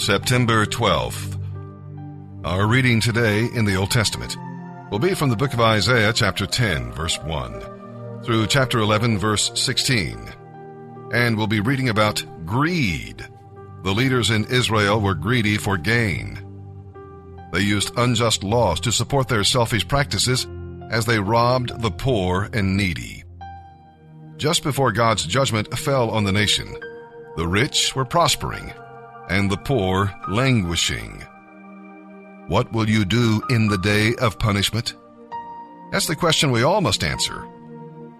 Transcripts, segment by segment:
September 12th. Our reading today in the Old Testament will be from the book of Isaiah, chapter 10, verse 1, through chapter 11, verse 16. And we'll be reading about greed. The leaders in Israel were greedy for gain. They used unjust laws to support their selfish practices as they robbed the poor and needy. Just before God's judgment fell on the nation, the rich were prospering and the poor languishing. What will you do in the day of punishment? That's the question we all must answer.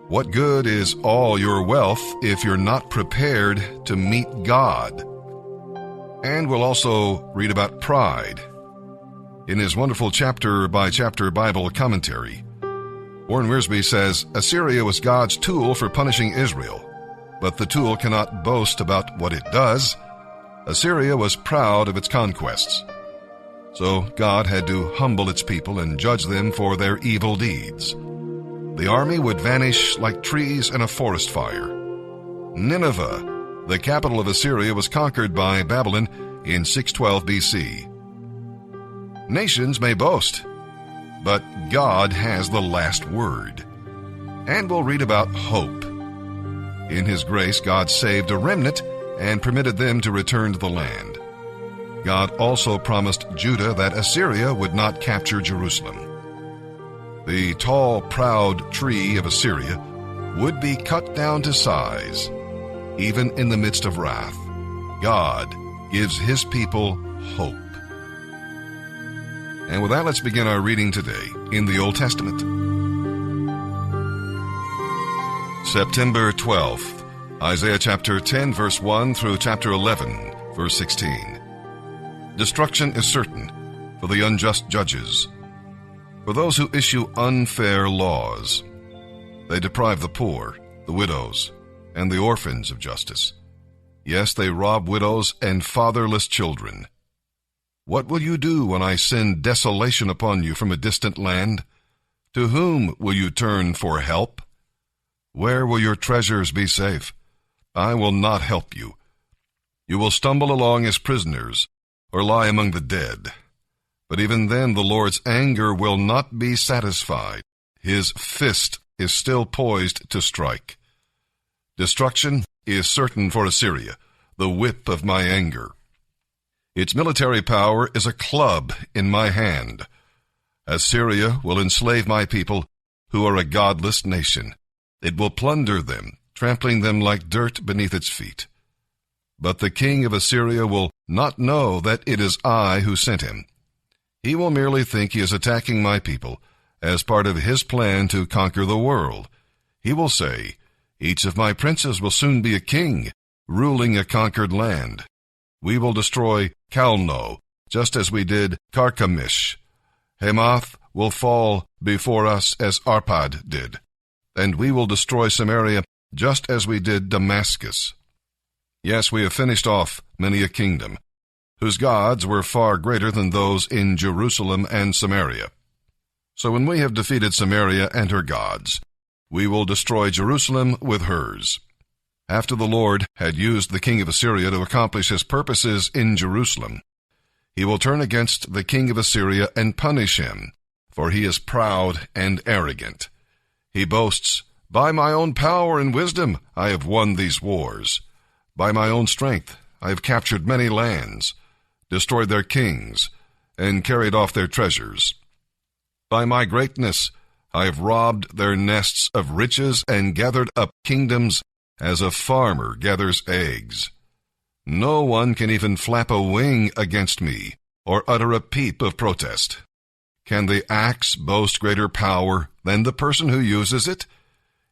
What good is all your wealth if you're not prepared to meet God? And we'll also read about pride. In his wonderful chapter-by-chapter Bible commentary, Warren Wiersbe says, Assyria was God's tool for punishing Israel, but the tool cannot boast about what it does. Assyria was proud of its conquests. So God had to humble its people and judge them for their evil deeds. The army would vanish like trees in a forest fire. Nineveh, the capital of Assyria, was conquered by Babylon in 612 BC. Nations may boast, but God has the last word. And we'll read about hope. In His grace, God saved a remnant and permitted them to return to the land. God also promised Judah that Assyria would not capture Jerusalem. The tall, proud tree of Assyria would be cut down to size. Even in the midst of wrath, God gives His people hope. And with that, let's begin our reading today in the Old Testament. September 12th. Isaiah chapter 10, verse 1 through chapter 11, verse 16. Destruction is certain for the unjust judges, for those who issue unfair laws. They deprive the poor, the widows, and the orphans of justice. Yes, they rob widows and fatherless children. What will you do when I send desolation upon you from a distant land? To whom will you turn for help? Where will your treasures be safe? I will not help you. You will stumble along as prisoners, or lie among the dead. But even then the Lord's anger will not be satisfied. His fist is still poised to strike. Destruction is certain for Assyria, the whip of my anger. Its military power is a club in my hand. Assyria will enslave my people, who are a godless nation. It will plunder them, trampling them like dirt beneath its feet. But the king of Assyria will not know that it is I who sent him. He will merely think he is attacking my people as part of his plan to conquer the world. He will say, each of my princes will soon be a king, ruling a conquered land. We will destroy Calno, just as we did Carchemish. Hamath will fall before us as Arpad did, and we will destroy Samaria just as we did Damascus. Yes, we have finished off many a kingdom, whose gods were far greater than those in Jerusalem and Samaria. So when we have defeated Samaria and her gods, we will destroy Jerusalem with hers. After the Lord had used the king of Assyria to accomplish his purposes in Jerusalem, he will turn against the king of Assyria and punish him, for he is proud and arrogant. He boasts, by my own power and wisdom I have won these wars. By my own strength I have captured many lands, destroyed their kings, and carried off their treasures. By my greatness I have robbed their nests of riches and gathered up kingdoms as a farmer gathers eggs. No one can even flap a wing against me or utter a peep of protest. Can the axe boast greater power than the person who uses it?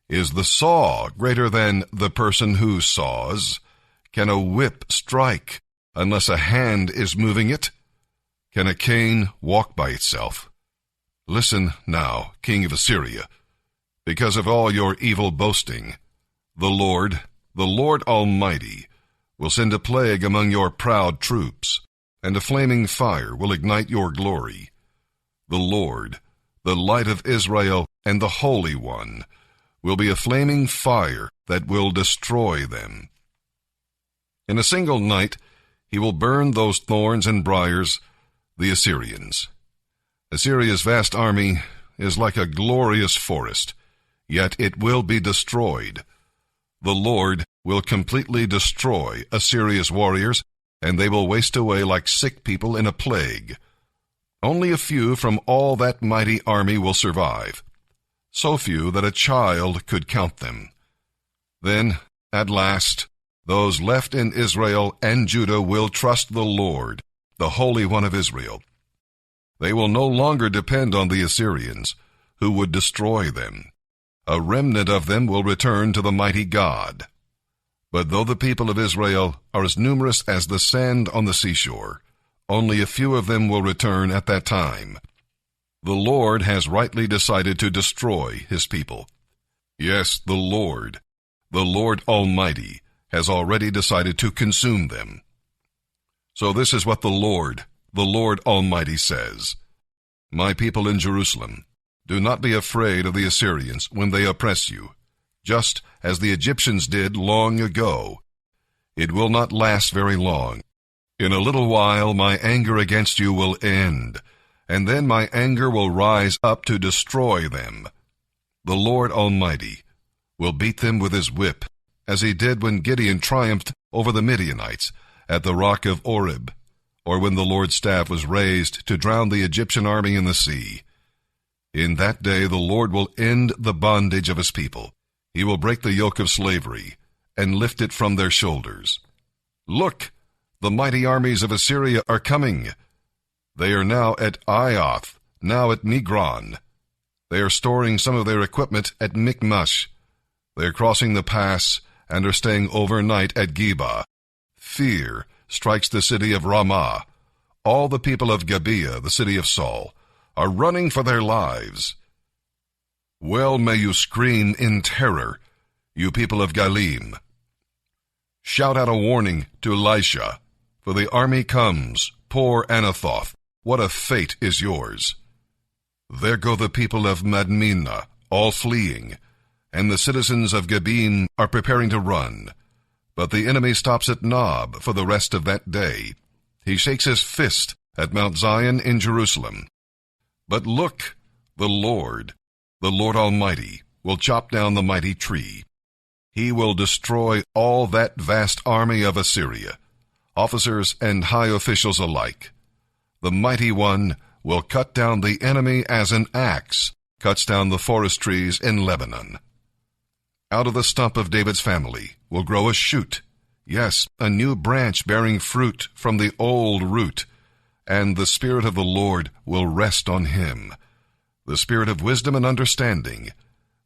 Is the saw greater than the person who saws? Can a whip strike unless a hand is moving it? Can a cane walk by itself? Listen now, king of Assyria, because of all your evil boasting, the Lord Almighty, will send a plague among your proud troops, and a flaming fire will ignite your glory. The Lord, the light of Israel and the Holy One, will be a flaming fire that will destroy them. In a single night, He will burn those thorns and briars, the Assyrians. Assyria's vast army is like a glorious forest, yet it will be destroyed. The Lord will completely destroy Assyria's warriors, and they will waste away like sick people in a plague. Only a few from all that mighty army will survive, so few that a child could count them. Then, at last, those left in Israel and Judah will trust the Lord, the Holy One of Israel. They will no longer depend on the Assyrians, who would destroy them. A remnant of them will return to the mighty God. But though the people of Israel are as numerous as the sand on the seashore, only a few of them will return at that time. The Lord has rightly decided to destroy his people. Yes, the Lord Almighty, has already decided to consume them. So this is what the Lord Almighty says. My people in Jerusalem, do not be afraid of the Assyrians when they oppress you, just as the Egyptians did long ago. It will not last very long. In a little while my anger against you will end, and then my anger will rise up to destroy them. The Lord Almighty will beat them with his whip, as he did when Gideon triumphed over the Midianites at the rock of Oreb, or when the Lord's staff was raised to drown the Egyptian army in the sea. In that day the Lord will end the bondage of his people. He will break the yoke of slavery and lift it from their shoulders. Look, the mighty armies of Assyria are coming. They are now at Ioth, now at Migron. They are storing some of their equipment at Michmash. They are crossing the pass and are staying overnight at Geba. Fear strikes the city of Ramah. All the people of Gibeah, the city of Saul, are running for their lives. Well may you scream in terror, you people of Galim. Shout out a warning to Elisha, for the army comes, poor Anathoth, what a fate is yours. There go the people of Madmenah, all fleeing, and the citizens of Gebim are preparing to run. But the enemy stops at Nob for the rest of that day. He shakes his fist at Mount Zion in Jerusalem. But look, the Lord Almighty, will chop down the mighty tree. He will destroy all that vast army of Assyria, officers and high officials alike. The mighty one will cut down the enemy as an axe cuts down the forest trees in Lebanon. Out of the stump of David's family will grow a shoot, yes, a new branch bearing fruit from the old root, and the Spirit of the Lord will rest on him, the Spirit of wisdom and understanding,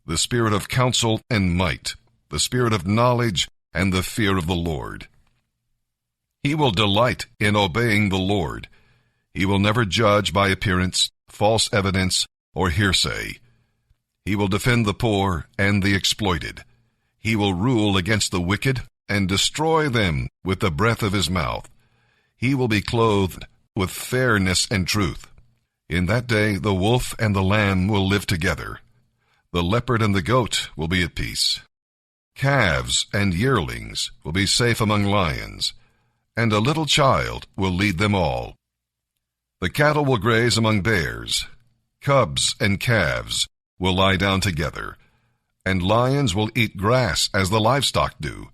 the Spirit of counsel and might, the Spirit of knowledge and the fear of the Lord. He will delight in obeying the Lord. He will never judge by appearance, false evidence, or hearsay. He will defend the poor and the exploited. He will rule against the wicked and destroy them with the breath of his mouth. He will be clothed with fairness and truth. In that day the wolf and the lamb will live together. The leopard and the goat will be at peace. Calves and yearlings will be safe among lions, and a little child will lead them all. The cattle will graze among bears. Cubs and calves will lie down together, and lions will eat grass as the livestock do.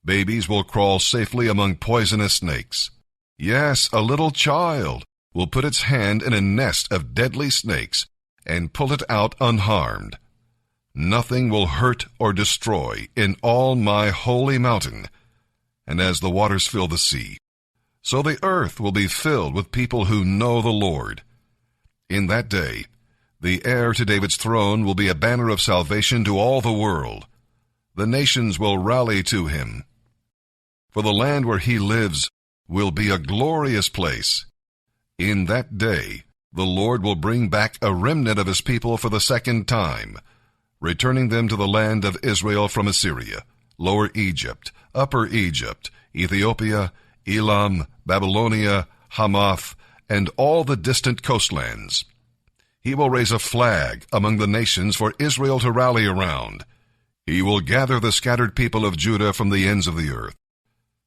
Babies will crawl safely among poisonous snakes. Yes, a little child will put its hand in a nest of deadly snakes and pull it out unharmed. Nothing will hurt or destroy in all my holy mountain. And as the waters fill the sea, so the earth will be filled with people who know the Lord. In that day, the heir to David's throne will be a banner of salvation to all the world. The nations will rally to him. For the land where he lives will be a glorious place. In that day, the Lord will bring back a remnant of his people for the second time, returning them to the land of Israel from Assyria, Lower Egypt, Upper Egypt, Ethiopia, Elam, Babylonia, Hamath, and all the distant coastlands. He will raise a flag among the nations for Israel to rally around. He will gather the scattered people of Judah from the ends of the earth.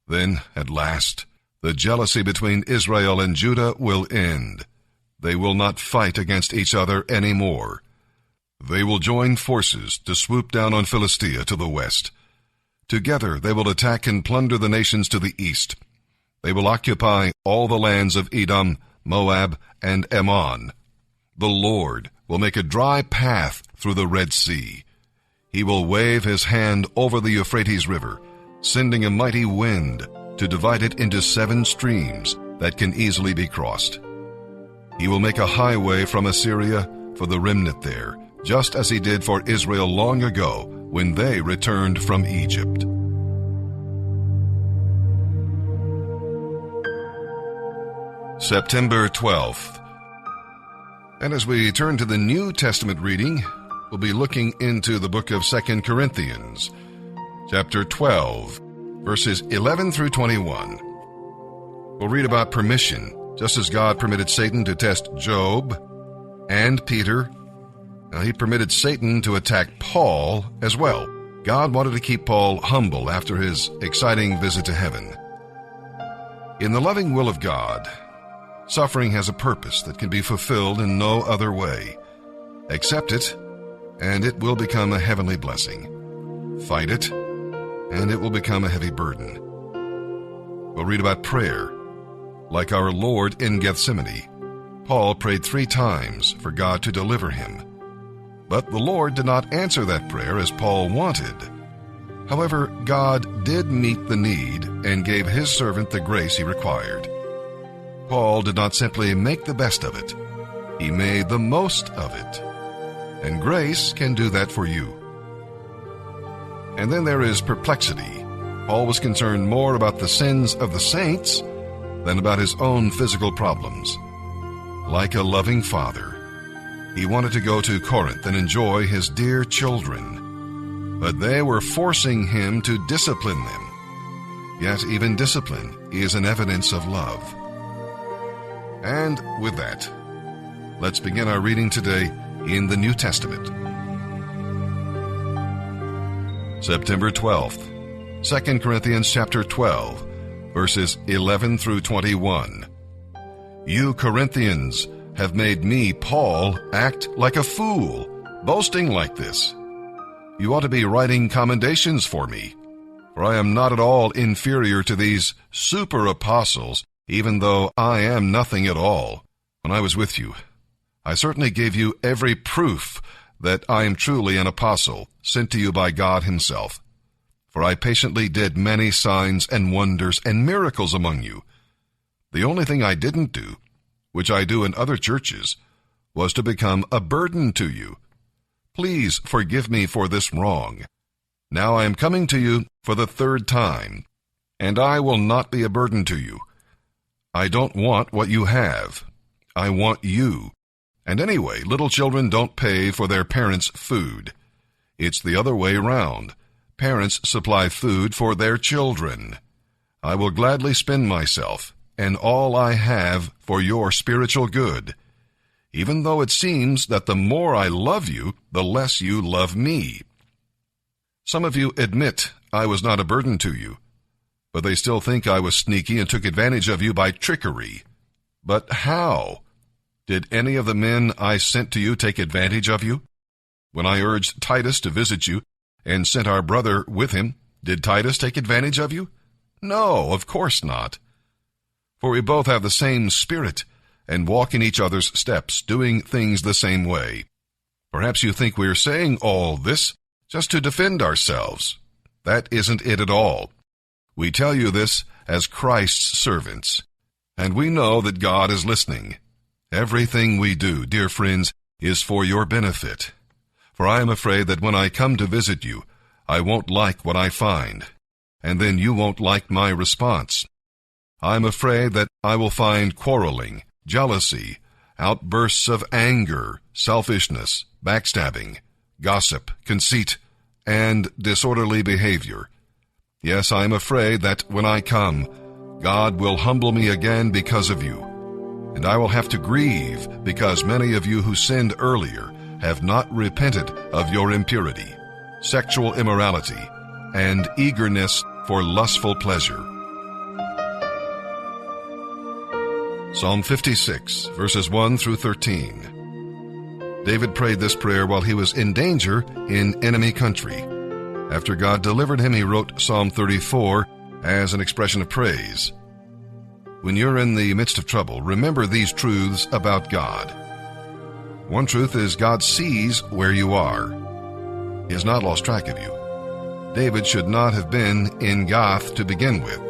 Then, at last, The jealousy between Israel and Judah will end. They will not fight against each other anymore. They will join forces to swoop down on Philistia to the west. Together they will attack and plunder the nations to the east. They will occupy all the lands of Edom, Moab, and Ammon. The Lord will make a dry path through the Red Sea. He will wave his hand over the Euphrates River, sending a mighty wind to divide it into 7 streams that can easily be crossed. He will make a highway from Assyria for the remnant there, just as he did for Israel long ago when they returned from Egypt. September 12th. And as we turn to the New Testament reading, we'll be looking into the book of 2 Corinthians, chapter 12, verses 11 through 21. We'll read about permission, just as God permitted Satan to test Job and Peter. He permitted Satan to attack Paul as well. God wanted to keep Paul humble after his exciting visit to heaven. In the loving will of God, suffering has a purpose that can be fulfilled in no other way. Accept it, and it will become a heavenly blessing. Fight it, and it will become a heavy burden. We'll read about prayer. Like our Lord in Gethsemane, Paul prayed 3 times for God to deliver him. But the Lord did not answer that prayer as Paul wanted. However, God did meet the need and gave his servant the grace he required. Paul did not simply make the best of it. He made the most of it. And grace can do that for you. And then there is perplexity. Paul was concerned more about the sins of the saints than about his own physical problems. Like a loving father, he wanted to go to Corinth and enjoy his dear children, but they were forcing him to discipline them. Yet even discipline is an evidence of love. And with that, let's begin our reading today in the New Testament. September 12th, 2 Corinthians chapter 12, verses 11 through 21. You Corinthians have made me, Paul, act like a fool, boasting like this. You ought to be writing commendations for me, for I am not at all inferior to these super apostles, even though I am nothing at all. When I was with you, I certainly gave you every proof that I am truly an apostle, sent to you by God himself. For I patiently did many signs and wonders and miracles among you. The only thing I didn't do, which I do in other churches, was to become a burden to you. Please forgive me for this wrong. Now I am coming to you for the 3rd time, and I will not be a burden to you. I don't want what you have. I want you. And anyway, little children don't pay for their parents' food. It's the other way around. Parents supply food for their children. I will gladly spend myself and all I have for your spiritual good, even though it seems that the more I love you, the less you love me. Some of you admit I was not a burden to you, but they still think I was sneaky and took advantage of you by trickery. But how? Did any of the men I sent to you take advantage of you? When I urged Titus to visit you and sent our brother with him, did Titus take advantage of you? No, of course not. For we both have the same spirit and walk in each other's steps, doing things the same way. Perhaps you think we are saying all this just to defend ourselves. That isn't it at all. We tell you this as Christ's servants, and we know that God is listening. Everything we do, dear friends, is for your benefit. For I am afraid that when I come to visit you, I won't like what I find, and then you won't like my response. I am afraid that I will find quarreling, jealousy, outbursts of anger, selfishness, backstabbing, gossip, conceit, and disorderly behavior. Yes, I am afraid that when I come, God will humble me again because of you, and I will have to grieve because many of you who sinned earlier have not repented of your impurity, sexual immorality, and eagerness for lustful pleasure. Psalm 56, verses 1 through 13. David prayed this prayer while he was in danger in enemy country. After God delivered him, he wrote Psalm 34 as an expression of praise. When you're in the midst of trouble, remember these truths about God. One truth is God sees where you are. He has not lost track of you. David should not have been in Gath to begin with,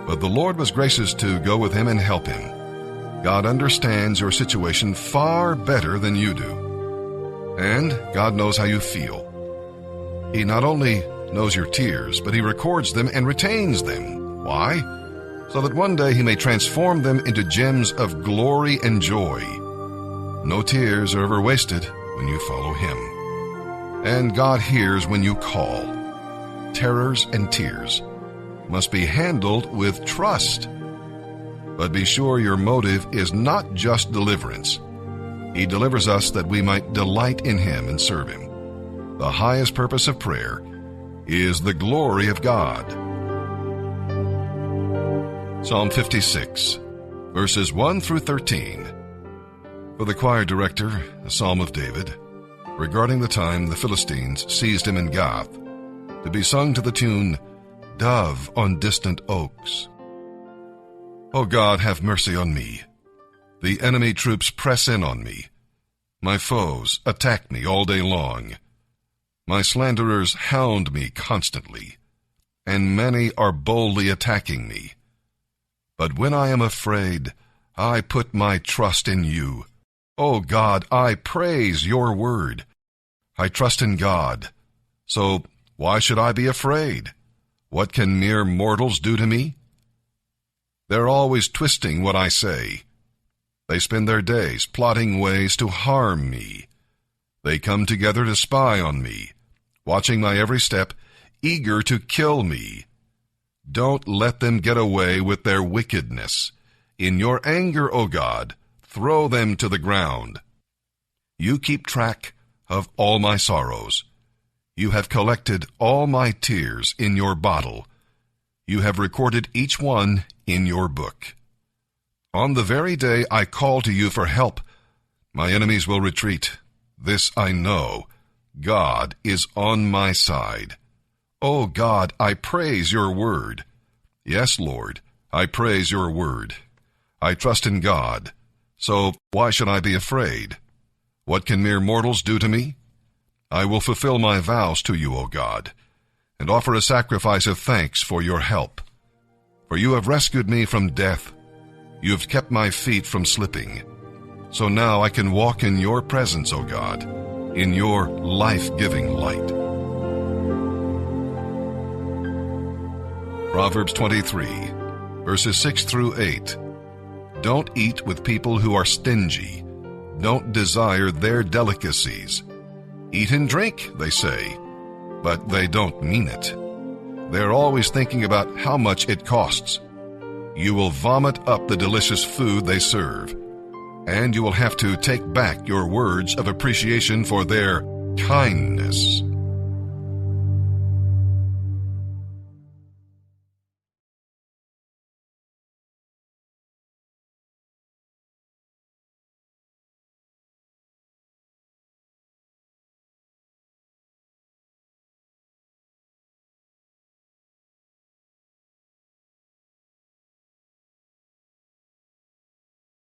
but the Lord was gracious to go with him and help him. God understands your situation far better than you do, and God knows how you feel. He not only knows your tears, but he records them and retains them. Why? So that one day he may transform them into gems of glory and joy. No tears are ever wasted when you follow him. And God hears when you call. Terrors and tears must be handled with trust. But be sure your motive is not just deliverance. He delivers us that we might delight in him and serve him. The highest purpose of prayer is the glory of God. Psalm 56, verses 1 through 13. For the choir director, a psalm of David, regarding the time the Philistines seized him in Gath, to be sung to the tune, Dove on Distant Oaks. O God, have mercy on me. The enemy troops press in on me. My foes attack me all day long. My slanderers hound me constantly, and many are boldly attacking me. But when I am afraid, I put my trust in you. O God, I praise your word. I trust in God. So why should I be afraid? What can mere mortals do to me? They're always twisting what I say. They spend their days plotting ways to harm me. They come together to spy on me, watching my every step, eager to kill me. Don't let them get away with their wickedness. In your anger, O God, throw them to the ground. You keep track of all my sorrows. You have collected all my tears in your bottle. You have recorded each one in your book. On the very day I call to you for help, my enemies will retreat. This I know. God is on my side. O God, I praise your word. Yes, Lord, I praise your word. I trust in God. So why should I be afraid? What can mere mortals do to me? I will fulfill my vows to you, O God, and offer a sacrifice of thanks for your help. For you have rescued me from death. You have kept my feet from slipping. So now I can walk in your presence, O God, in your life-giving light. Proverbs 23, verses 6 through 8. Don't eat with people who are stingy. Don't desire their delicacies. Eat and drink, they say, but they don't mean it. They're always thinking about how much it costs. You will vomit up the delicious food they serve, and you will have to take back your words of appreciation for their kindness.